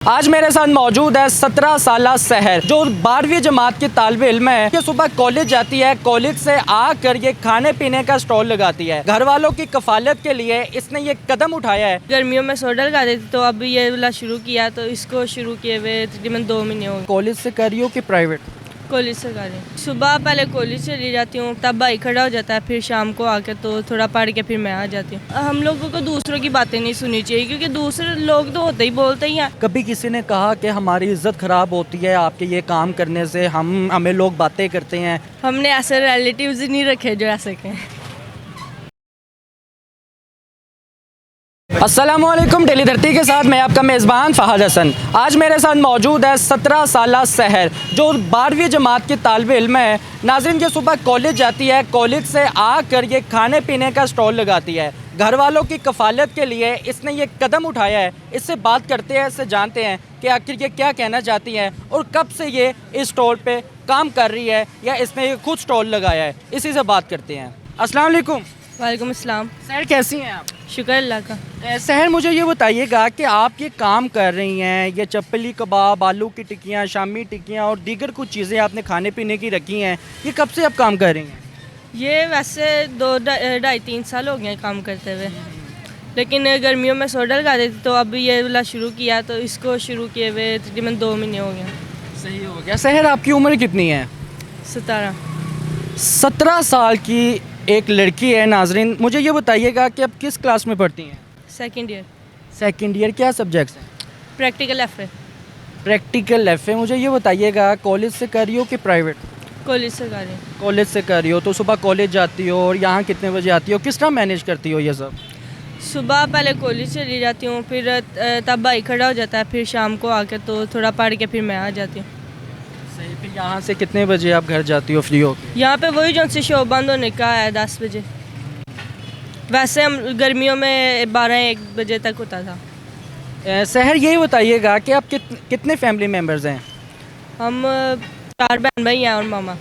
आज मेरे साथ मौजूद है 17 साला सहर जो 12वीं जमात की तालिब इल्म है। ये सुबह कॉलेज जाती है, कॉलेज से आकर ये खाने पीने का स्टॉल लगाती है। घर वालों की कफालत के लिए इसने ये कदम उठाया है। गर्मियों में सोडा लगा देती तो अब ये वाला शुरू किया, तो इसको शुरू किए हुए तकरीबन 2 महीने हो गए। कॉलेज से कर रही हो कि प्राइवेट? कॉलेज से कर रही हूँ। सुबह पहले कॉलेज चली जाती हूँ, तब भाई खड़ा हो जाता है, फिर शाम को आकर तो थोड़ा पढ़ के फिर मैं आ जाती हूँ। हम लोगों को दूसरों की बातें नहीं सुननी चाहिए, क्योंकि दूसरे लोग तो होते ही बोलते ही हैं। कभी किसी ने कहा कि हमारी इज्जत खराब होती है आपके ये काम करने से, हमें लोग बातें करते हैं? हमने ऐसे रिलेटिव्स ही नहीं रखे जो ऐसे कहें। अस्सलामुअलैकुम, डेली धरती के साथ मैं आपका मेज़बान फ़हद हसन। आज मेरे साथ मौजूद है 17 साला सहर जो 12वीं जमात की तालिब इल्म है। नाज़रीन, ये सुबह कॉलेज जाती है, कॉलेज से आकर ये खाने पीने का स्टॉल लगाती है। घर वालों की कफालत के लिए इसने ये कदम उठाया है। इससे बात करते हैं, इससे जानते हैं कि आखिर ये क्या कहना चाहती है और कब से ये इस स्टॉल पे काम कर रही है या इसने ये खुद स्टॉल लगाया है। इसी से बात करते हैं। अस्सलाम वालेकुम। वालेकुम अस्सलाम। सहर, कैसी हैं आप? शुक्र अल्लाह का। सहर, मुझे ये बताइएगा कि आप ये काम कर रही हैं, ये चप्पली कबाब, आलू की टिक्कियाँ, शामी टिक्कियाँ और दीगर कुछ चीज़ें आपने खाने पीने की रखी हैं, ये कब से आप काम कर रही हैं? ये वैसे 2-2.5-3 साल हो गए काम करते हुए, लेकिन गर्मियों में सोडा लगा देती तो अब ये वाला शुरू किया, तो इसको शुरू किए हुए तकरीबन 2 महीने हो गए। सही हो गया। सहर, आपकी उम्र कितनी है? 17। 17 साल की एक लड़की है। नाजरीन, मुझे ये बताइएगा कि आप किस क्लास में पढ़ती हैं? Second year. Second year. क्या सब्जेक्ट्स हैं? प्रैक्टिकल एफ है। प्रैक्टिकल एफ है। मुझे ये बताइएगा, कॉलेज से कर रही हो कि प्राइवेट? कॉलेज से कर रही हूँ। कॉलेज से कर रही हो, तो सुबह कॉलेज जाती हो और यहाँ कितने बजे आती हो? किस तरह मैनेज करती हो ये सब? सुबह पहले कॉलेज चली जाती हूँ, फिर तब भाई खड़ा हो जाता है, फिर शाम को आकर तो थोड़ा पढ़ के फिर मैं आ जाती हूँ। सही। फिर यहाँ से कितने बजे आप घर जाती हो फ्री हो? यहाँ पे वही जो से शो बंद होने का है 10 बजे। वैसे हम गर्मियों में 12-1 बजे तक होता था। सहर, यही बताइएगा कि आप कितने फैमिली मेम्बर्स हैं? हम 4 बहन भाई हैं और मामा।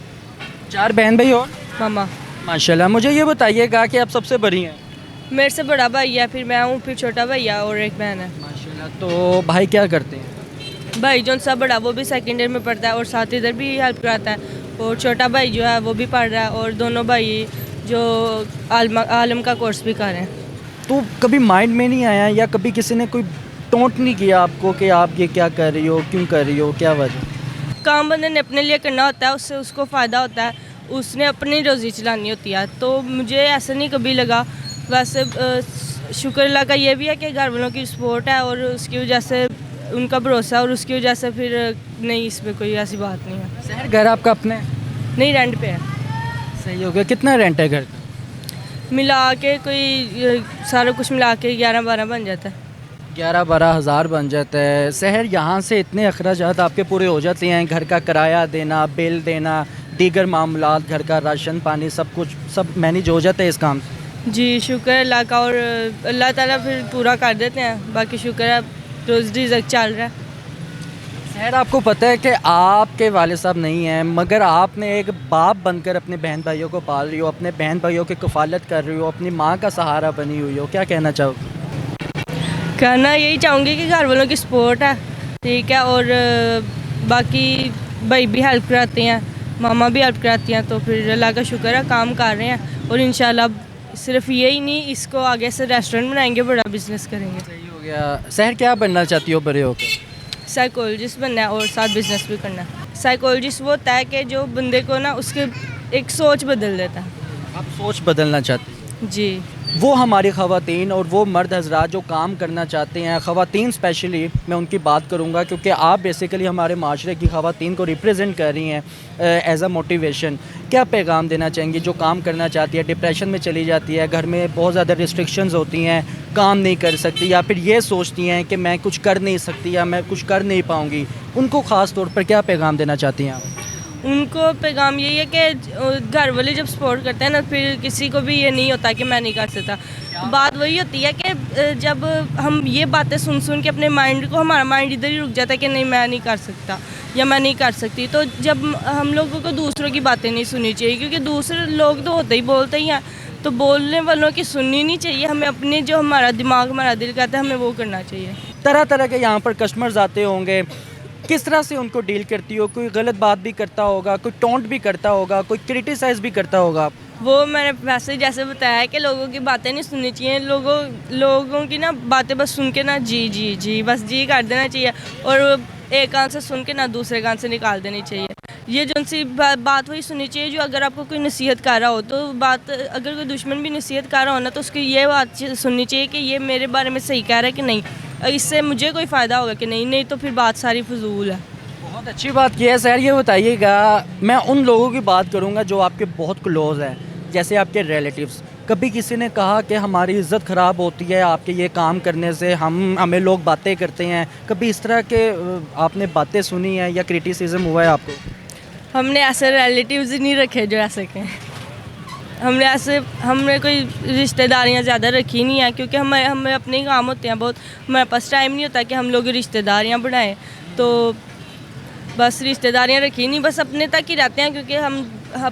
4 बहन भाई और मामा। माशाल्लाह। मुझे ये बताइएगा कि आप सबसे बड़ी हैं? मेरे से बड़ा भाई है, फिर मैं हूँ, फिर छोटा भैया और एक बहन है। माशाल्लाह। तो भाई क्या करते हैं? भाई जो सा बड़ा वो भी सेकेंड ईयर में पढ़ता है और साथ इधर भी हेल्प कराता है, और छोटा भाई जो है वो भी पढ़ रहा है, और दोनों भाई जो आलम का कोर्स भी कर रहे हैं। तो कभी माइंड में नहीं आया या कभी किसी ने कोई टोंट नहीं किया आपको कि आप ये क्या कर रही हो, क्यों कर रही हो, क्या वजह? काम बंदे ने अपने लिए करना होता है, उससे उसको फ़ायदा होता है, उसने अपनी रोज़ी चलानी होती है। तो मुझे ऐसा नहीं कभी लगा। वैसे शुक्र अल्लाह का ये भी है कि घर वालों की सपोर्ट है और उसकी वजह से उनका भरोसा, और उसकी वजह से फिर नहीं, इसमें कोई ऐसी बात नहीं है। सहर, घर आपका अपने? नहीं, रेंट पे है। सही हो गया। कितना रेंट है घर का? मिला के कोई सारा कुछ मिला के 11-12 बन जाता है। 11-12 हज़ार बन जाता है। सहर, यहाँ से इतने अखराजात आपके पूरे हो जाते हैं? घर का किराया देना, बिल देना, दीगर मामलात, घर का राशन पानी, सब कुछ सब मैनेज हो जाता है इस काम से? जी शुक्र अल्लाह का, और अल्लाह ताला फिर पूरा कर देते हैं। बाकी शुक्र है, रोज़ रिज़्क़ चल रहा है। सहर, आपको पता है कि आपके वालिद साहब नहीं हैं, मगर आपने एक बाप बनकर अपने बहन भाइयों को पाल रही हो, अपने बहन भाइयों की कफालत कर रही हो, अपनी माँ का सहारा बनी हुई हो। क्या कहना चाहोगे? कहना यही चाहूँगी कि घर वालों की सपोर्ट है, ठीक है, और बाकी भाई भी हेल्प कराते हैं, मामा भी हेल्प कराती हैं, तो फिर अल्लाह का शुक्र है काम कर रहे हैं। और इंशाल्लाह सिर्फ यही नहीं, इसको आगे से रेस्टोरेंट बनाएंगे, बड़ा बिजनेस करेंगे। सही हो गया। सहर, क्या बनना चाहती हो बड़े होकर? साइकोलॉजिस्ट बनना है और साथ बिजनेस भी करना है। साइकोलॉजिस्ट वो होता है कि जो बंदे को ना उसके एक सोच बदल देता है। आप सोच बदलना चाहती हैं? जी। वो हमारी ख़वातीन और वो मर्द हजरात जो काम करना चाहते हैं, ख़वातीन स्पेशली मैं उनकी बात करूंगा, क्योंकि आप बेसिकली हमारे माशरे की ख़वातीन को रिप्रेजेंट कर रही हैं एज अ मोटिवेशन। क्या पैगाम देना चाहेंगी जो काम करना चाहती है, डिप्रेशन में चली जाती है, घर में बहुत ज़्यादा रिस्ट्रिक्शंस होती हैं, काम नहीं कर सकती, या फिर ये सोचती हैं कि मैं कुछ कर नहीं सकती या मैं कुछ कर नहीं पाऊँगी, उनको ख़ास तौर पर क्या पैगाम देना चाहती हैं आप? उनको पैगाम यही है कि घर वाले जब सपोर्ट करते हैं ना, फिर किसी को भी ये नहीं होता कि मैं नहीं कर सकता। बात वही होती है कि जब हम ये बातें सुन सुन के अपने माइंड को, हमारा माइंड इधर ही रुक जाता है कि नहीं मैं नहीं कर सकता या मैं नहीं कर सकती। तो जब हम लोगों को दूसरों की बातें नहीं सुननी चाहिए, क्योंकि दूसरे लोग तो होते ही बोलते ही हैं, तो बोलने वालों की सुननी नहीं चाहिए। हमें अपने जो हमारा दिमाग, हमारा दिल कहता है, हमें वो करना चाहिए। तरह तरह के यहाँ पर कस्टमर्स आते होंगे, किस तरह से उनको डील करती हो? कोई गलत बात भी करता होगा, कोई टोंट भी करता होगा, कोई क्रिटिसाइज़ भी करता होगा? वो मैंने वैसे जैसे बताया कि लोगों की बातें नहीं सुननी चाहिए, लोगों की ना बातें बस सुन के ना जी जी जी बस जी कर देना चाहिए, और एक कान से सुन के ना दूसरे कान से निकाल देनी चाहिए। ये जो सी बात वही सुननी चाहिए जो अगर आपको कोई नसीहत कर रहा हो, तो बात अगर कोई दुश्मन भी नसीहत कर रहा हो ना, तो उसकी ये बात सुननी चाहिए कि ये मेरे बारे में सही कह रहा है कि नहीं, इससे मुझे कोई फ़ायदा होगा कि नहीं, नहीं तो फिर बात सारी फजूल है। बहुत अच्छी बात की है सर। ये बताइएगा, मैं उन लोगों की बात करूंगा जो आपके बहुत क्लोज़ हैं, जैसे आपके रिलेटिव्स। कभी किसी ने कहा कि हमारी इज़्ज़त ख़राब होती है आपके ये काम करने से, हमें लोग बातें करते हैं, कभी इस तरह के आपने बातें सुनी हैं या क्रिटिसिज्म हुआ है आपको? हमने ऐसे रिलेटिव्स ही नहीं रखे जो ऐसे कहें। हमने कोई रिश्तेदारियां ज़्यादा रखी नहीं है, क्योंकि हमें अपने ही काम होते हैं बहुत, हमारे पास टाइम नहीं होता कि हम लोग रिश्तेदारियां बढ़ाएं, तो बस रिश्तेदारियां रखी नहीं, बस अपने तक ही रहते हैं, क्योंकि हम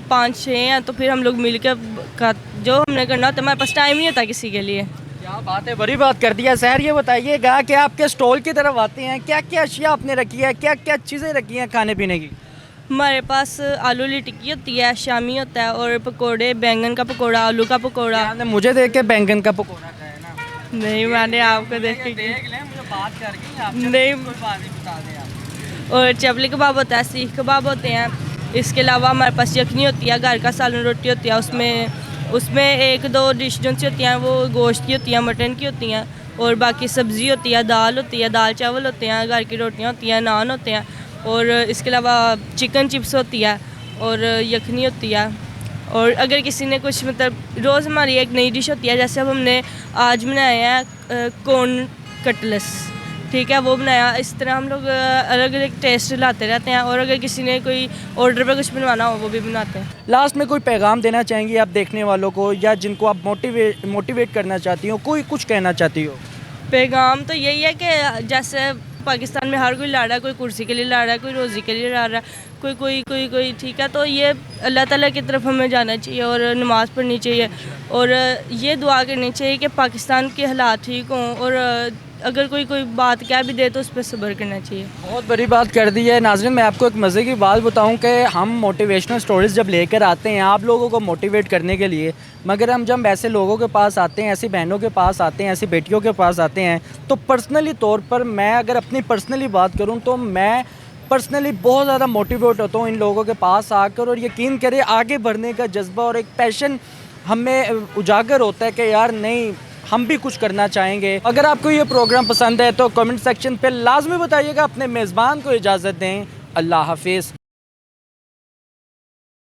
5-6 हैं, तो फिर हम लोग मिल के जो हमने करना होता है, हमारे पास टाइम नहीं होता किसी के लिए। क्या बात है, बड़ी बात कर दिया सर। ये बताइएगा कि आपके स्टॉल की तरफ आते हैं, क्या क्या अशिया आपने रखी है, क्या क्या चीज़ें रखी हैं खाने पीने की? हमारे पास आलू वाली टिक्की होती है, शामी होता है, और पकोड़े, बैंगन का पकोड़ा, आलू का पकोड़ा। आपने मुझे देख के बैंगन का पकौड़ा खाया ना? नहीं, मैंने आपको देख के देख लें, मुझे बात करके आपसे नहीं। कोई बात नहीं बता दें आप। और चपली कबाब होता है, सीख कबाब होते हैं। इसके अलावा हमारे पास यखनी होती है, घर का सालन रोटी होती है, उसमें 1-2 डिश जो सी होती हैं वो गोश्त की होती हैं, मटन की होती हैं, और बाकी सब्ज़ी होती है, दाल होती है, दाल चावल होते हैं, घर की रोटियाँ होती हैं, नान होते हैं, और इसके अलावा चिकन चिप्स होती है, और यखनी होती है। और अगर किसी ने कुछ मतलब रोज़ हमारी एक नई डिश होती है, जैसे अब हमने आज बनाया है कॉर्न कटलेस, ठीक है, वो बनाया। इस तरह हम लोग अलग अलग टेस्ट लाते रहते हैं, और अगर किसी ने कोई ऑर्डर पे कुछ बनवाना हो वो भी बनाते हैं। लास्ट में कोई पैगाम देना चाहेंगी आप देखने वालों को, या जिनको आप मोटिवेट करना चाहती हो, कोई कुछ कहना चाहती हो? पैगाम तो यही है कि जैसे पाकिस्तान में हर कोई लड़ रहा है, कोई कुर्सी के लिए लड़ रहा है, कोई रोज़ी के लिए लड़ रहा है, कोई ठीक है, तो ये अल्लाह ताला की तरफ हमें जाना चाहिए और नमाज़ पढ़नी चाहिए, और ये दुआ करनी चाहिए कि पाकिस्तान के हालात ठीक हों, और अगर कोई बात क्या भी दे तो उस पर सब्र करना चाहिए। बहुत बड़ी बात कर दी है। नाज़रीन, मैं आपको एक मज़े की बात बताऊं कि हम मोटिवेशनल स्टोरीज़ जब लेकर आते हैं आप लोगों को मोटिवेट करने के लिए, मगर हम जब ऐसे लोगों के पास आते हैं, ऐसी बहनों के पास आते हैं, ऐसी बेटियों के पास आते हैं, तो पर्सनली तौर पर मैं अगर अपनी पर्सनली बात करूँ तो मैं पर्सनली बहुत ज़्यादा मोटिवेट होता हूँ इन लोगों के पास आकर, और यकीन करें आगे बढ़ने का जज्बा और एक पैशन हमें उजागर होता है कि यार नहीं, हम भी कुछ करना चाहेंगे। अगर आपको ये प्रोग्राम पसंद है तो कमेंट सेक्शन पे लाजमी बताइएगा। अपने मेज़बान को इजाज़त दें। अल्लाह हाफिज़।